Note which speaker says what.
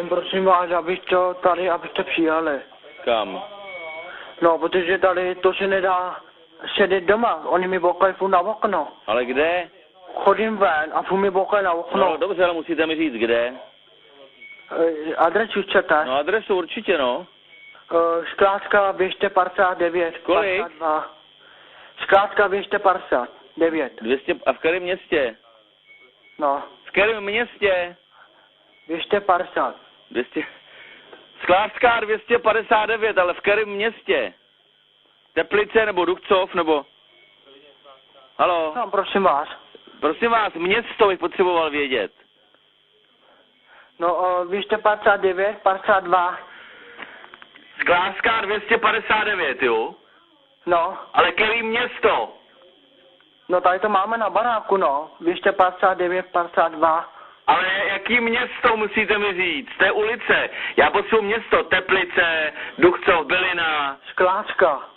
Speaker 1: Prosím vás, abyste přijali.
Speaker 2: Kam?
Speaker 1: No, protože tady to se nedá sedět doma, oni mi bokají furt na okno.
Speaker 2: Ale kde?
Speaker 1: Chodím ven a furt mi bokají na okno.
Speaker 2: No dobře, ale musíte mi říct, kde?
Speaker 1: Adresu chcete?
Speaker 2: No adresu určitě, no.
Speaker 1: Skládka 259.
Speaker 2: Kolik?
Speaker 1: 52. Skládka 259.
Speaker 2: 200, a v kterém městě?
Speaker 1: No.
Speaker 2: V kterém městě?
Speaker 1: 250.
Speaker 2: 200... Sklářská 259, ale v kterém městě? Teplice nebo Duchcov nebo... Haló?
Speaker 1: No, prosím vás.
Speaker 2: Prosím vás, město bych potřeboval vědět.
Speaker 1: No, 259, 52.
Speaker 2: Sklářská 259, jo?
Speaker 1: No.
Speaker 2: Ale který město?
Speaker 1: No, tady to máme na baráku, no. 259, 52.
Speaker 2: Ale jaký město musíte mi říct? To je ulice. Já potřebuji město. Teplice, Duchcov, Bylina.
Speaker 1: Skládka.